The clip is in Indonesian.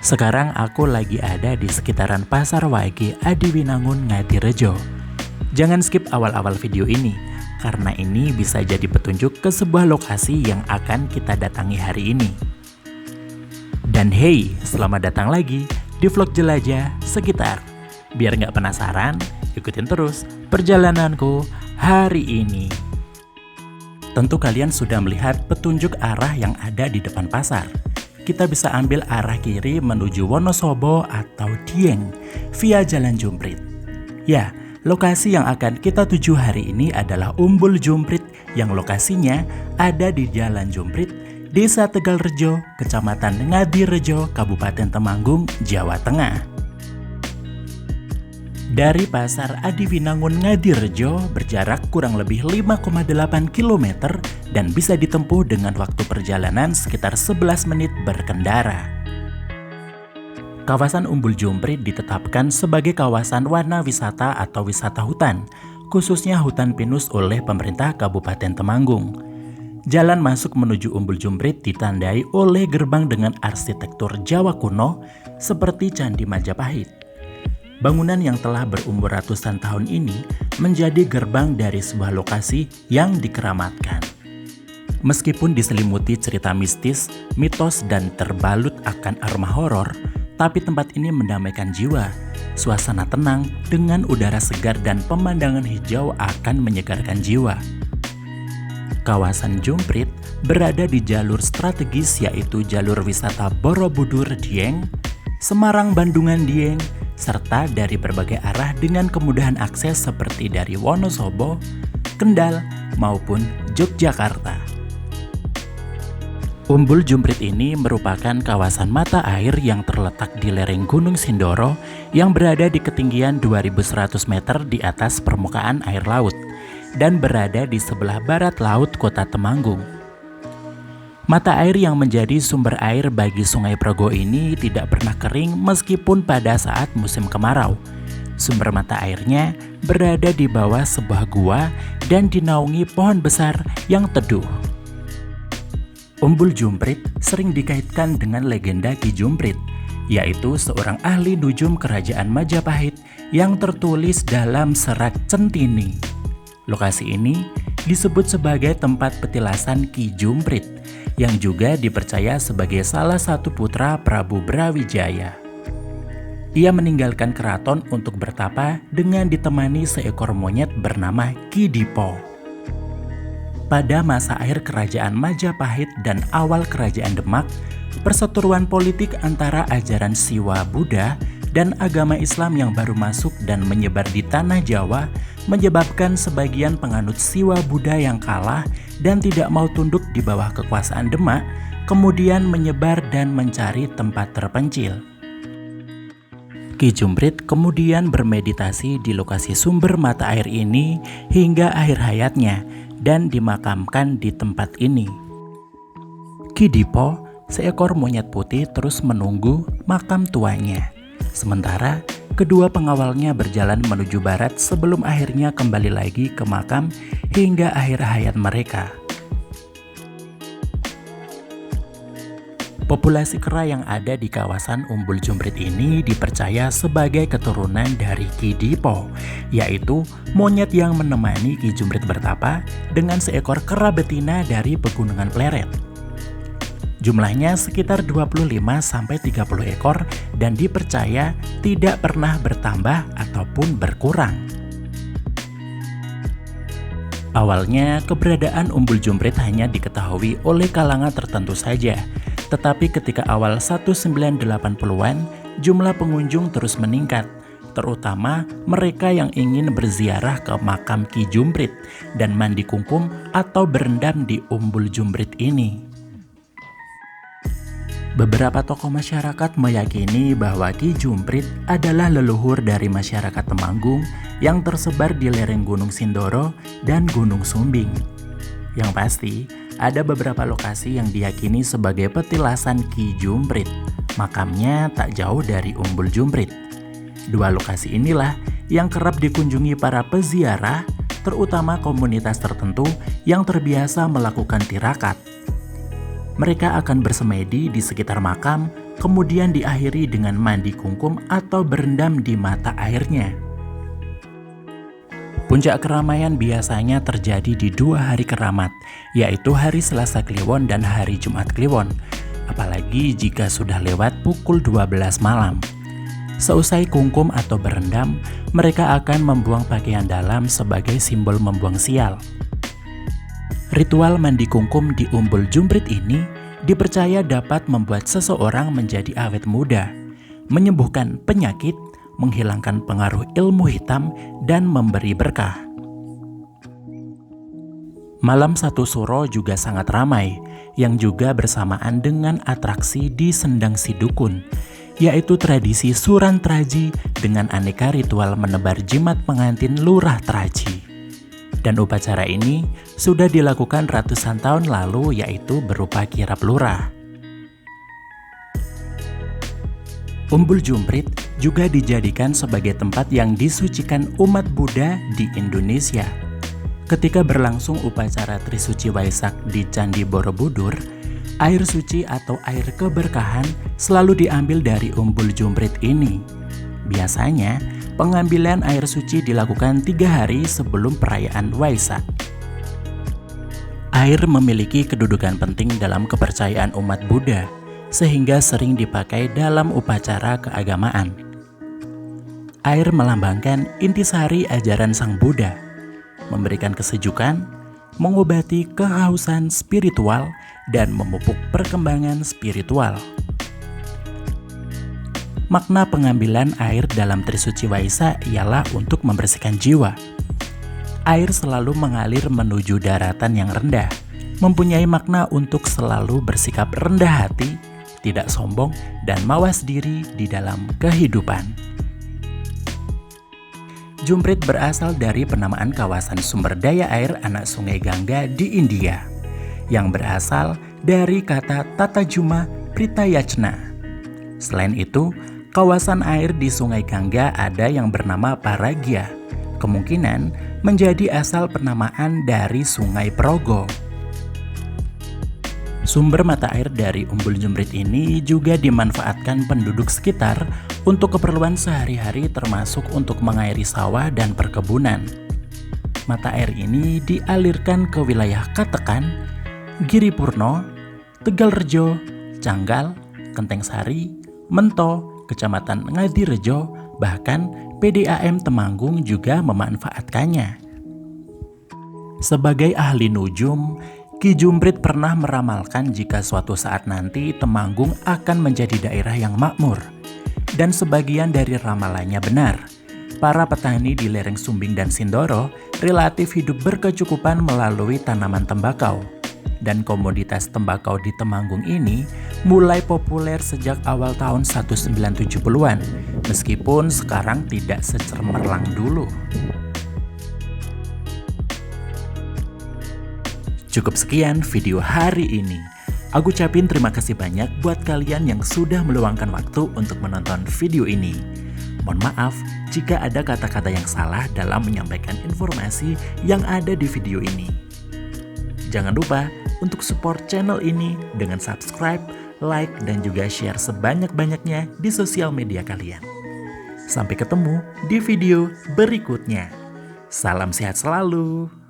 Sekarang aku lagi ada di sekitaran Pasar Waigi Adiwinangun Ngadirejo. Jangan skip awal-awal video ini, karena ini bisa jadi petunjuk ke sebuah lokasi yang akan kita datangi hari ini. Dan hey, selamat datang lagi di vlog jelajah sekitar. Biar nggak penasaran, ikutin terus perjalananku hari ini. Tentu kalian sudah melihat petunjuk arah yang ada di depan pasar. Kita bisa ambil arah kiri menuju Wonosobo atau Dieng via Jalan Jumprit. Ya, lokasi yang akan kita tuju hari ini adalah Umbul Jumprit yang lokasinya ada di Jalan Jumprit, Desa Tegalrejo, Kecamatan Ngadirejo, Kabupaten Temanggung, Jawa Tengah. Dari Pasar Adiwinangun Ngadirejo berjarak kurang lebih 5,8 km dan bisa ditempuh dengan waktu perjalanan sekitar 11 menit berkendara. Kawasan Umbul Jumprit ditetapkan sebagai kawasan warna wisata atau wisata hutan, khususnya hutan pinus oleh pemerintah Kabupaten Temanggung. Jalan masuk menuju Umbul Jumprit ditandai oleh gerbang dengan arsitektur Jawa kuno seperti Candi Majapahit. Bangunan yang telah berumur ratusan tahun ini menjadi gerbang dari sebuah lokasi yang dikeramatkan. Meskipun diselimuti cerita mistis, mitos, dan terbalut akan aroma horor, tapi tempat ini mendamaikan jiwa. Suasana tenang dengan udara segar dan pemandangan hijau akan menyegarkan jiwa. Kawasan Jumprit berada di jalur strategis yaitu jalur wisata Borobudur Dieng, Semarang Bandungan Dieng, serta dari berbagai arah dengan kemudahan akses seperti dari Wonosobo, Kendal, maupun Yogyakarta. Umbul Jumprit ini merupakan kawasan mata air yang terletak di lereng Gunung Sindoro yang berada di ketinggian 2100 meter di atas permukaan air laut dan berada di sebelah barat laut Kota Temanggung. Mata air yang menjadi sumber air bagi Sungai Progo ini tidak pernah kering meskipun pada saat musim kemarau. Sumber mata airnya berada di bawah sebuah gua dan dinaungi pohon besar yang teduh. Umbul Jumprit sering dikaitkan dengan legenda Ki Jumprit, yaitu seorang ahli nujum kerajaan Majapahit yang tertulis dalam Serat Centini. Lokasi ini disebut sebagai tempat petilasan Ki Jumprit, yang juga dipercaya sebagai salah satu putra Prabu Brawijaya. Ia meninggalkan keraton untuk bertapa dengan ditemani seekor monyet bernama Ki Dipo. Pada masa akhir kerajaan Majapahit dan awal kerajaan Demak, perseteruan politik antara ajaran Siwa Buddha dan agama Islam yang baru masuk dan menyebar di tanah Jawa menyebabkan sebagian penganut Siwa Buddha yang kalah dan tidak mau tunduk di bawah kekuasaan Demak, kemudian menyebar dan mencari tempat terpencil. Ki Jumprit kemudian bermeditasi di lokasi sumber mata air ini hingga akhir hayatnya dan dimakamkan di tempat ini. Ki Dipo, seekor monyet putih, terus menunggu makam tuanya. Sementara kedua pengawalnya berjalan menuju barat sebelum akhirnya kembali lagi ke makam hingga akhir hayat mereka. Populasi kera yang ada di kawasan Umbul Jumprit ini dipercaya sebagai keturunan dari Ki Dipo, yaitu monyet yang menemani Ki Jumprit bertapa dengan seekor kera betina dari Pegunungan Pleret. Jumlahnya sekitar 25-30 ekor dan dipercaya tidak pernah bertambah ataupun berkurang. Awalnya, keberadaan Umbul Jumprit hanya diketahui oleh kalangan tertentu saja, tetapi ketika awal 1980-an, jumlah pengunjung terus meningkat, terutama mereka yang ingin berziarah ke makam Ki Jumprit dan mandi kungkum atau berendam di Umbul Jumprit ini. Beberapa tokoh masyarakat meyakini bahwa Ki Jumprit adalah leluhur dari masyarakat Temanggung yang tersebar di lereng Gunung Sindoro dan Gunung Sumbing. Yang pasti, ada beberapa lokasi yang diyakini sebagai petilasan Ki Jumprit. Makamnya tak jauh dari Umbul Jumprit. Dua lokasi inilah yang kerap dikunjungi para peziarah, terutama komunitas tertentu yang terbiasa melakukan tirakat. Mereka akan bersemedi di sekitar makam kemudian diakhiri dengan mandi kungkum atau berendam di mata airnya. Puncak keramaian biasanya terjadi di 2 hari keramat, yaitu hari Selasa Kliwon dan hari Jumat Kliwon, apalagi jika sudah lewat pukul 12 malam. Seusai kungkum atau berendam, mereka akan membuang pakaian dalam sebagai simbol membuang sial. Ritual mandi kungkum di Umbul Jumprit ini dipercaya dapat membuat seseorang menjadi awet muda, menyembuhkan penyakit, menghilangkan pengaruh ilmu hitam, dan memberi berkah. Malam 1 Suro juga sangat ramai, yang juga bersamaan dengan atraksi di Sendang Sidukun, yaitu tradisi Suran Traji dengan aneka ritual menebar jimat pengantin Lurah Traji. Dan upacara ini sudah dilakukan ratusan tahun lalu, yaitu berupa kirap lurah. Umbul Jumprit juga dijadikan sebagai tempat yang disucikan umat Buddha di Indonesia. Ketika berlangsung upacara Trisuci Waisak di Candi Borobudur, air suci atau air keberkahan selalu diambil dari Umbul Jumprit ini. Biasanya, pengambilan air suci dilakukan 3 hari sebelum perayaan Waisak. Air memiliki kedudukan penting dalam kepercayaan umat Buddha, sehingga sering dipakai dalam upacara keagamaan. Air melambangkan intisari ajaran Sang Buddha, memberikan kesejukan, mengobati kehausan spiritual, dan memupuk perkembangan spiritual. Makna pengambilan air dalam Trisuci Waisak ialah untuk membersihkan jiwa. Air selalu mengalir menuju daratan yang rendah, mempunyai makna untuk selalu bersikap rendah hati, tidak sombong, dan mawas diri di dalam kehidupan. Jumprit berasal dari penamaan kawasan sumber daya air anak Sungai Gangga di India, yang berasal dari kata Tatajuma Pritayachna. Selain itu, kawasan air di Sungai Gangga ada yang bernama Paragya, kemungkinan menjadi asal penamaan dari Sungai Progo. Sumber mata air dari Umbul Jumprit ini juga dimanfaatkan penduduk sekitar untuk keperluan sehari-hari, termasuk untuk mengairi sawah dan perkebunan. Mata air ini dialirkan ke wilayah Katekan, Giripurno, Tegalrejo, Canggal, Kentengsari, Mento, Kecamatan Ngadirejo, bahkan PDAM Temanggung juga memanfaatkannya. Sebagai ahli nujum, Ki Jumprit pernah meramalkan jika suatu saat nanti Temanggung akan menjadi daerah yang makmur. Dan sebagian dari ramalannya benar. Para petani di lereng Sumbing dan Sindoro relatif hidup berkecukupan melalui tanaman tembakau. Dan komoditas tembakau di Temanggung ini mulai populer sejak awal tahun 1970-an, meskipun sekarang tidak secemerlang dulu. Cukup sekian video hari ini. Aku ucapin terima kasih banyak buat kalian yang sudah meluangkan waktu untuk menonton video ini. Mohon maaf jika ada kata-kata yang salah dalam menyampaikan informasi yang ada di video ini. Jangan lupa untuk support channel ini dengan subscribe, like, dan juga share sebanyak-banyaknya di sosial media kalian. Sampai ketemu di video berikutnya. Salam sehat selalu.